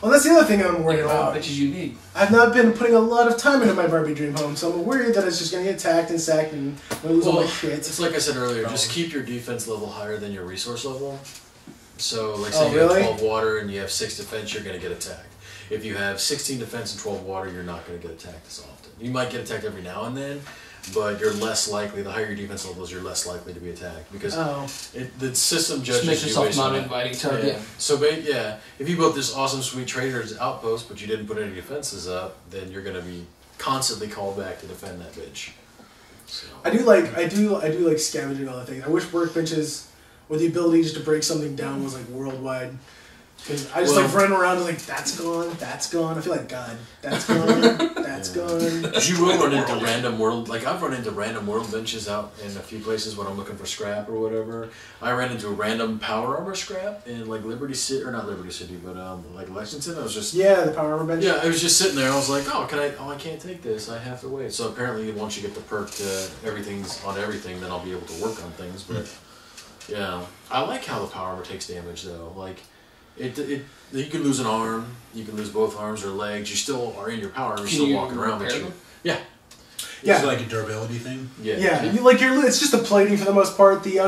Well, that's the other thing I'm worried about. Bitches you need. I've not been putting a lot of time into my Barbie dream home, so I'm worried that it's just going to get attacked and sacked and I'm going to lose all my shit. It's like I said earlier, just keep your defense level higher than your resource level. So, like, say you have 12 water and you have 6 defense, you're going to get attacked. If you have 16 defense and 12 water, you're not going to get attacked as often. You might get attacked every now and then, but you're less likely, the higher your defense level is, you're less likely to be attacked. Because the system judges just make yourself not inviting target. Yeah. So, if you built this awesome, sweet trader's outpost, but you didn't put any defenses up, then you're going to be constantly called back to defend that bitch. So. I do like scavenging all the things. I wish workbenches with the ability just to break something down was like worldwide. Because I just like running around and like, that's gone. I feel like God. That's gone. That's gone. You will run into random world, like I've run into random world benches out in a few places when I'm looking for scrap or whatever. I ran into a random power armor scrap in like Liberty City, or not Liberty City, but like Lexington. I was just the power armor bench. Yeah, I was just sitting there. I was like, I can't take this. I have to wait. So apparently, once you get the perk to everything's on everything, then I'll be able to work on things. But yeah, I like how the power armor takes damage though. Like. You can lose an arm, you can lose both arms or legs. You still are in your power. You're still walking around. Yeah. Is it like a durability thing? Yeah. It's just the plating for the most part. The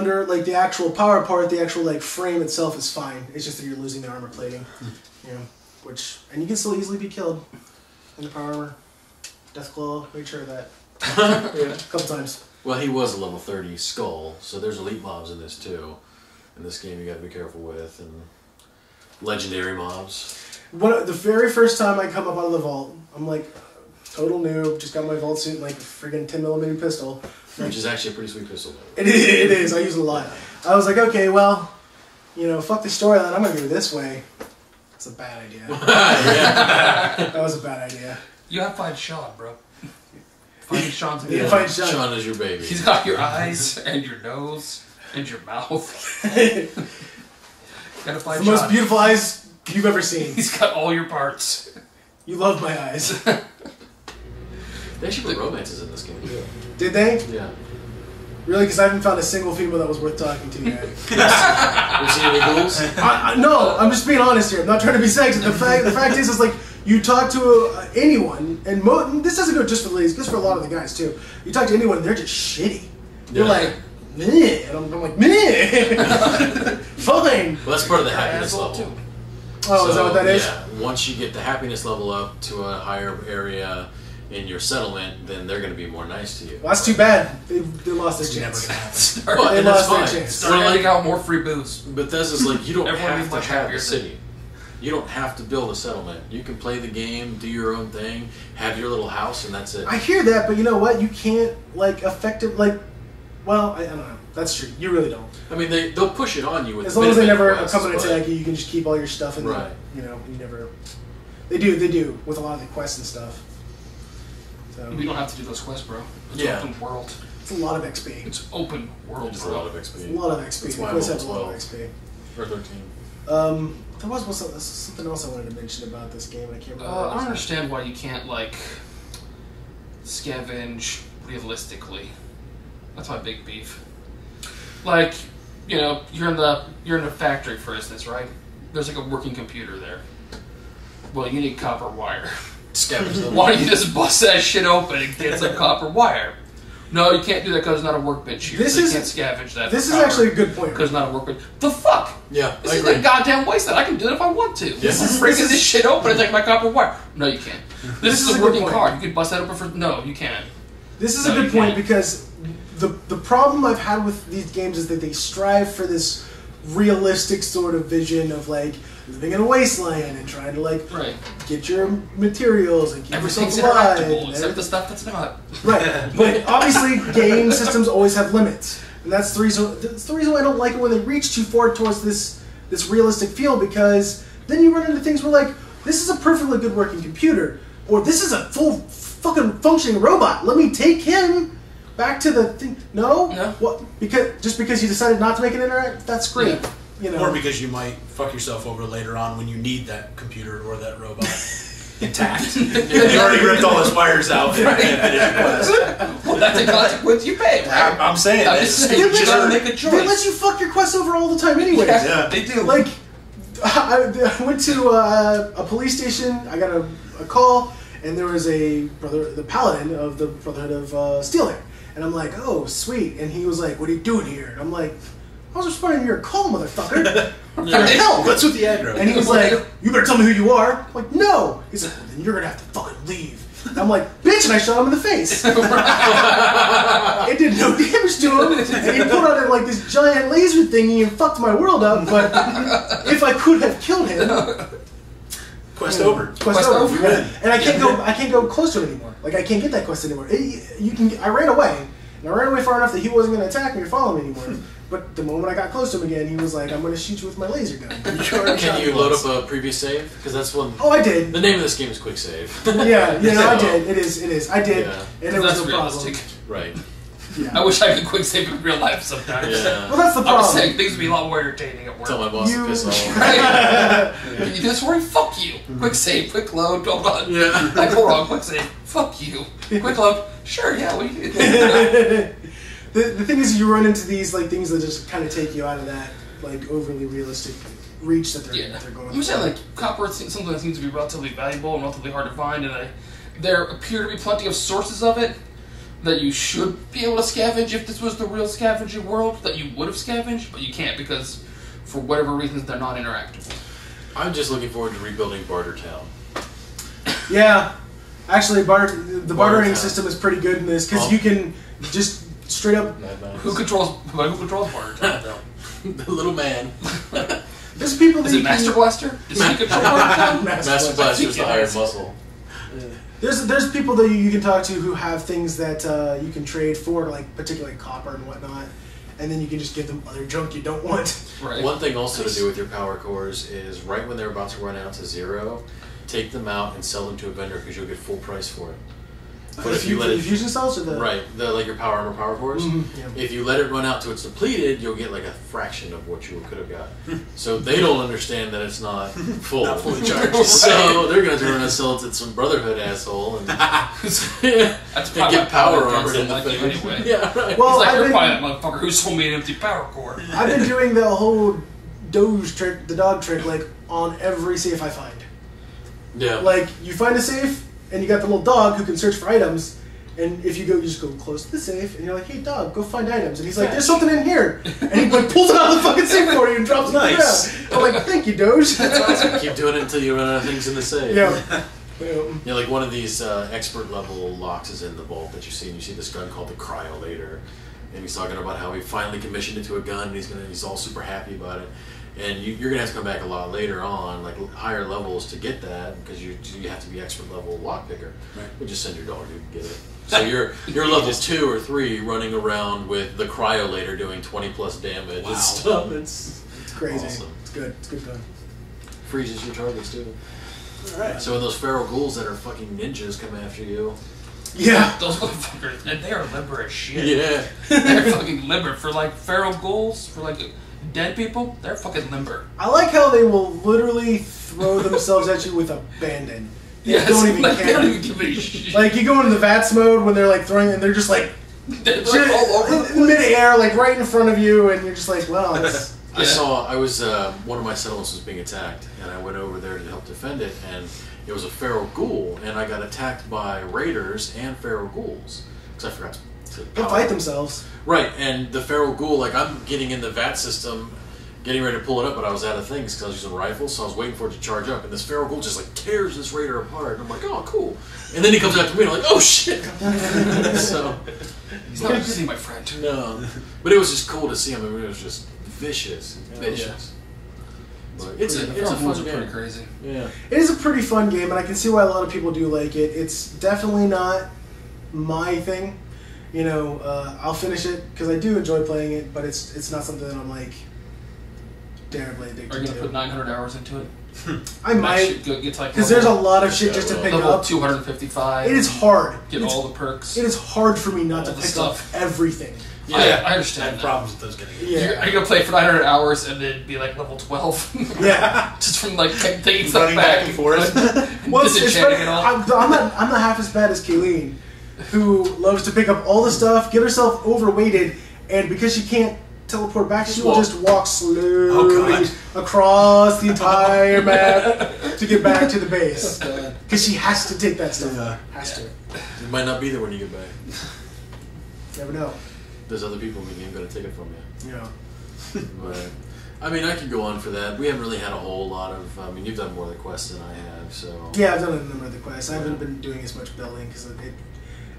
actual power part, the actual frame itself is fine. It's just that you're losing the armor plating. And you can still easily be killed in the power armor. Deathclaw made sure of that. A couple times. Well, he was a level 30 skull, so there's elite mobs in this too. In this game, you got to be careful with and. Legendary mobs. The very first time I come up out of the vault, I'm like, total noob, just got my vault suit and like a friggin' 10mm pistol. Which is actually a pretty sweet pistol. It is, I use it a lot. I was like, okay, well, fuck the storyline, I'm gonna go this way. That's a bad idea. That was a bad idea. You have to find Sean, bro. Finding Sean's a find Sean. Sean is your baby. He's got your eyes and your nose and your mouth. Gotta find the most beautiful eyes you've ever seen. He's got all your parts. You love my eyes. They actually put romances in this game too. Did they? Yeah. Really? Because I haven't found a single female that was worth talking to yet. You seen any ghouls? No, I'm just being honest here. I'm not trying to be sexist. The fact is like, you talk to anyone, and this doesn't go just for the ladies, it goes for a lot of the guys too. You talk to anyone, and they're just shitty. They're like, meh. And I'm like, meh. Fine. Well, that's part of the happiness level. Oh, so, is that what that is? Yeah. Once you get the happiness level up to a higher area, in your settlement, then they're going to be more nice to you. Well, that's too bad. They lost their It's never chance. gonna happen. Start, They and that's lost their fine. chance. start letting out more free booze. Bethesda's like, you don't Everyone have is to much have happier a than- city. You don't have to build a settlement. You can play the game, do your own thing, have your little house, and that's it. I hear that, but you know what? You can't well, I don't know. That's true. You really don't. I mean, they'll push it on you with As long as they never quests, come in and but- attack you, you can just keep all your stuff and Right. you never. They do with a lot of the quests and stuff. So We don't have to do those quests, bro. It's Yeah. open world. it's a lot of XP. It's open world, Just a bro. lot of It's XP. a lot of XP. That's The why quests I'm have a lot of 12. XP. Or 13. There was something else I wanted to mention about this game. I can't remember. I don't understand why you can't scavenge realistically. That's my big beef. Like, you're in a factory, for instance, right? There's like a working computer there. Well, you need copper wire. Scavenge them. Why don't you just bust that shit open and get some copper wire? No, you can't do that because it's not a workbench here. This so you is- can't scavenge that. This is copper actually a good point. because it's not a workbench. The fuck? Yeah, This I is agree. a goddamn waste. I can do it if I want to. This is- Breaking this this is- shit open and take my copper wire. No, you can't. This is is a a good working point. car. You can bust that open for. No, you can't. This is No, a you good point can't. because the problem I've had with these games is that they strive for this realistic sort of vision of living in a wasteland and trying to Right. get your materials and keep Everything's yourself alive. interactable and except the stuff that's not. Right, but obviously game systems always have limits, and that's the reason why I don't like it when they reach too far towards this realistic feel, because then you run into things where this is a perfectly good working computer, or this is a full fucking functioning robot. Let me take him back to the thing. No, No. What? Because you decided not to make it interact. That's great. Yeah. Or because you might fuck yourself over later on when you need that computer or that robot intact. You already ripped all his wires out and can't finish your quest. Well, that's a consequence you pay, right? I'm saying I'm that. just saying, you gotta make a choice. They let you fuck your quests over all the time, anyways. Yeah. They do. I went to a police station. I got a call, and there was the paladin of the Brotherhood of Steel there. And I'm like, oh, sweet. And he was like, what are you doing here? And I'm like, I was responding to your call, motherfucker. For help. What's with the aggro? And he was like, you better tell me who you are. I'm like, no. He's like, well, then you're going to have to fucking leave. And I'm like, bitch, and I shot him in the face. It did no damage to him. And he put on this giant laser thingy and fucked my world up. But if I could have killed him, Quest over. quest over. You win. And I can't go close to him anymore. I can't get that quest anymore. I ran away. And I ran away far enough that he wasn't going to attack me or follow me anymore. But the moment I got close to him again, he was like, I'm going to shoot you with my laser gun. Can you load up a previous save? Because that's one. Oh, I did. The name of this game is Quick Save. Yeah, I So- did. It is. I did. Yeah. And it was That's no realistic. problem. Right. Yeah. I wish I could quick save in real life sometimes. Yeah. Well, that's the I'm problem. just saying, things would be a lot more entertaining at work. Tell my boss You- to piss off. Right? You do this for me? Fuck you. Quick save, quick load, hold on. Yeah. I go wrong, quick save. Fuck you. Quick load. Sure, yeah, what do you do? The thing is, you run into these things that just kind of take you out of that overly realistic reach that they're going. I'm saying copper is something that seems to be relatively valuable and relatively hard to find, and there appear to be plenty of sources of it that you should be able to scavenge if this was the real scavenging world, that you would have scavenged, but you can't because for whatever reasons they're not interactable. I'm just looking forward to rebuilding Bartertown. Yeah, actually, the bartering Bartertown. system is pretty good in this because Oh. you can just straight up. Who controls Bartertown, though? The little man. There's people that Is it you Master can, Blaster? Does he control Bartertown? Master Blaster's the hired muscle. There's people that you can talk to who have things that you can trade for, particularly copper and whatnot, and then you can just give them other junk you don't want. Right. One thing also to do with your power cores is right when they're about to run out to zero, take them out and sell them to a vendor because you'll get full price for it. But if you let it fusion cells or the right, your power armor power cores. Mhm, yeah. If you let it run out till it's depleted, you'll get a fraction of what you could have got. So they don't understand that it's not full. Not fully charged. So they're gonna turn around and sell it to some Brotherhood asshole and, That's and probably get power why armor in the like you thing. anyway. Yeah, right. Well, He's like, I've you're been- probably that motherfucker who sold me an empty power core. I've been doing the whole Doge trick, the dog trick, on every safe I find. Yeah. You find a safe, and you got the little dog who can search for items, and if you just go close to the safe, and you're like, hey dog, go find items. And he's like, there's something in here. And he pulls it out of the fucking safe for you and drops it on the Nice. ground. I'm like, thank you, Doge. That's awesome. Keep doing it until you run out of things in the safe. Yeah. Yeah, like one of these expert level locks is in the vault that you see, and you see this gun called the Cryolator, and he's talking about how he finally commissioned it to a gun, and he's all super happy about it. And you're gonna have to come back a lot later on, like higher levels, to get that because you have to be expert level lock picker. Right. We just send your dog to get it. So you're level 2 or 3 running around with the Cryolator doing 20+ damage and stuff. It's crazy. Awesome. It's good. It's good fun. Freezes your targets too. All right. So when those feral ghouls that are fucking ninjas come after you. Yeah. Those motherfuckers, and they are limber as shit. Yeah. They're fucking limber. For like feral ghouls, for like dead people, they're fucking limber. I like how they will literally throw themselves at you with abandon. They don't even like, care. They don't even give a shit. Like you go into the VATS mode when they're like throwing, and they're just like They're like all over the place. mid-air, like right in front of you, and you're just like, well, it's, I was one of my settlements was being attacked, and I went over there to help defend it, and it was a feral ghoul, and I got attacked by raiders and feral ghouls because I forgot to they'll fight themselves. Right, and the feral ghoul, like I'm getting in the VAT system, getting ready to pull it up, but I was out of things because I was using rifles, so I was waiting for it to charge up, and this feral ghoul just like tears this raider apart, and I'm like, oh, cool. And then he comes after me, and I'm like, oh shit. So He's not easy, my friend. no, but it was just cool to see him. I mean, it was just vicious. But it's a fun are game. pretty crazy. Yeah. It is a pretty fun game, and I can see why a lot of people do like it. It's definitely not my thing. You know, I'll finish it because I do enjoy playing it, but it's not something that I'm like terribly addicted Are you gonna to. put 900 hours into it? I might, Get like because there's a lot of shit just to pick level up. 255. It is hard. Get It's- all the perks. It is hard for me not All to the pick stuff. up everything. Yeah, I I understand. have that. problems with those getting. Yeah. Are you gonna play for 900 hours and then be like level 12? Yeah. Just from like taking stuff Running back back and forth. Well, it's disenchanting funny. it all. I'm not half as bad as Kayleen, who loves to pick up all the stuff, get herself overweighted, and because she can't teleport back, she will Walk. just walk slowly across the entire map to get back to the base. Because she has to take that stuff. Yeah. Has to. It might not be there when you get back. Never know. There's other people in the game going to take it from you. Yeah. But I mean, I could go on for that. We haven't really had a whole lot of. I mean, you've done more of the quests than I have, so. Yeah, I've done a number of the quests. I haven't been doing as much building because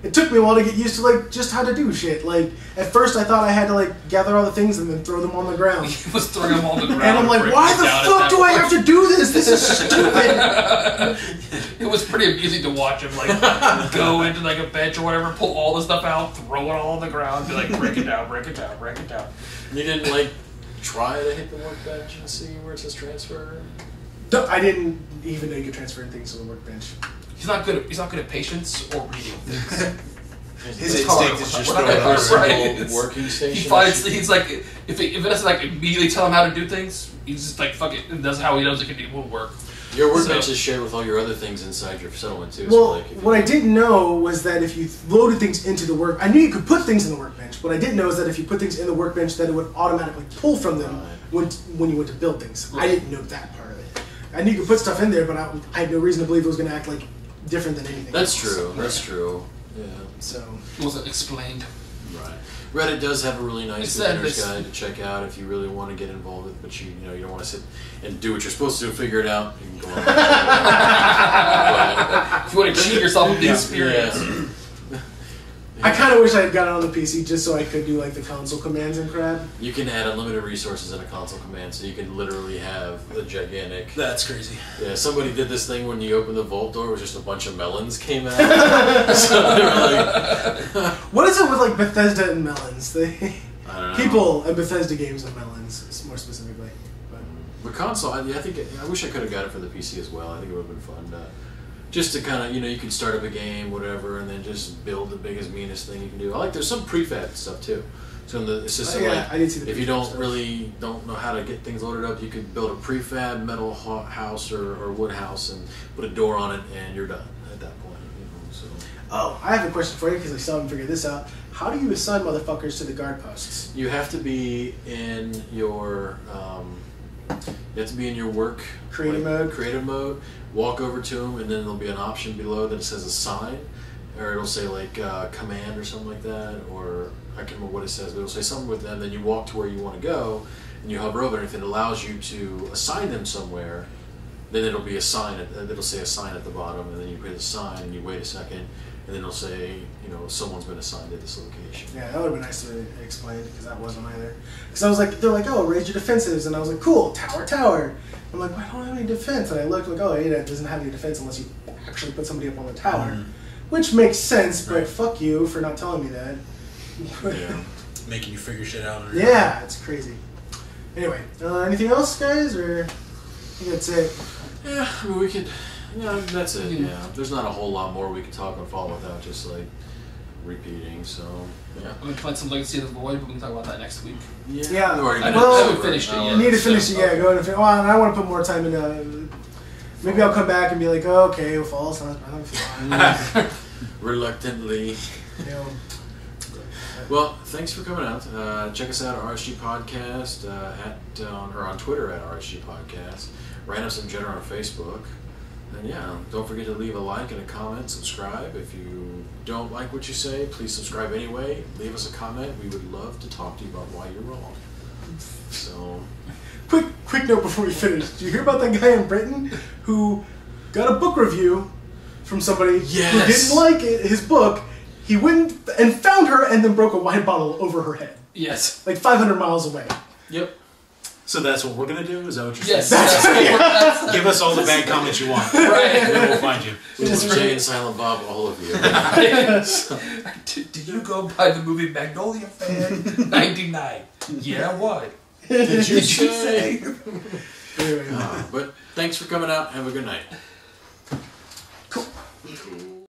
it took me a while to get used to like just how to do shit. Like at first, I thought I had to like gather all the things and then throw them on the ground. He was throwing them on the ground. And I'm like, why the fuck do I have to do this? This is stupid. It was pretty amusing to watch him like go into like a bench or whatever, pull all the stuff out, throw it all on the ground, be like, break it down, break it down, break it down. You didn't like try to hit the workbench and see where it says transfer? No, I didn't even know you could transfer things to the workbench. He's not good at patience or reading things. His It's hard. instinct is just We're not throw it gonna on push the right. ground. It's- Working station. He finds he's like if it doesn't like immediately tell him how to do things, he's just like fuck it, and does how he knows it will work. Your workbench So- is shared with all your other things inside your settlement too. Well, so like if what I you- didn't know was that if you loaded things into the work, I knew you could put things in the workbench. What I didn't know is that if you put things in the workbench, that it would automatically pull from them when you went to build things. I didn't know that part of it. I knew you could put stuff in there, but I had no reason to believe it was going to act like different than anything. That's else. true. That's true. Yeah. So It wasn't explained. Right. Reddit does have a really nice It said beginner's this- guide to check out if you really want to get involved with it, but you don't want to sit and do what you're supposed to do and figure it out. You can go on. If you want to cheat yourself with the experience. I kind of wish I had gotten on the PC just so I could do like the console commands and crap. You can add unlimited resources in a console command, so you can literally have the gigantic. That's crazy. Yeah, somebody did this thing when you opened the vault door, it was just a bunch of melons came out. So they were like, What is it with like Bethesda and melons? They I don't know. people and Bethesda games and melons, more specifically. But The console, I think I wish I could have got it for the PC as well. I think it would have been fun. Just to kind of, you can start up a game, whatever, and then just build the biggest, meanest thing you can do. There's some prefab stuff too. So in the system, I did see the if you prefab don't stuff. don't know how to get things loaded up, you could build a prefab metal house or wood house and put a door on it, and you're done at that point. So Oh, I have a question for you because I still haven't figured this out. How do you assign motherfuckers to the guard posts? you have to be in your work creative mode. Walk over to them, and then there'll be an option below that says assign, or it'll say like command or something like that, or I can't remember what it says, but it'll say something with them. Then you walk to where you want to go, and you hover over it. If it allows you to assign them somewhere, then it'll be a sign. It'll say a sign at the bottom, and then you hit the sign, and you wait a second, and then it'll say, someone's been assigned to this location. Yeah, that would have been nice to explain because that wasn't either. Because I was like, they're like, oh, raise your defensives, and I was like, cool, tower. I'm like, well, I don't have any defense, and I looked like, oh, it doesn't have any defense unless you actually put somebody up on the tower, which makes sense. But fuck you for not telling me that. Yeah. Making you figure shit out. Yeah, it's crazy. Anyway, anything else, guys, or I think that's it. Yeah, I mean, we could. Yeah, that's it. Yeah, there's not a whole lot more we could talk on Fall without just like repeating. So yeah, I'm gonna play some Legacy of the Void, but we can talk about that next week. Yeah. we already I haven't finished it yet. You need to finish it. Yeah, go ahead and finish. Well, and I want to put more time into. Maybe I'll come back and be like, oh, okay, well, Fall sounds fine. reluctantly. Well, thanks for coming out. Check us out at RSGPodcast on Twitter at RSGPodcast. Write us in general on Facebook. And yeah, don't forget to leave a like and a comment, subscribe. If you don't like what you say, please subscribe anyway. Leave us a comment. We would love to talk to you about why you're wrong. So, quick note before we finish. Did you hear about that guy in Britain who got a book review from somebody who didn't like his book? He went and found her and then broke a wine bottle over her head. Yes. Like 500 miles away. Yep. So that's what we're going to do? Is that what you're Yes. saying? Give us all the bad comments you want. Right. And then we'll find you. we will Jay and Silent Bob, all of you. Did you go by the movie Magnolia Fan 99? Yeah, what? Did you say? Anyway. But thanks for coming out. Have a good night.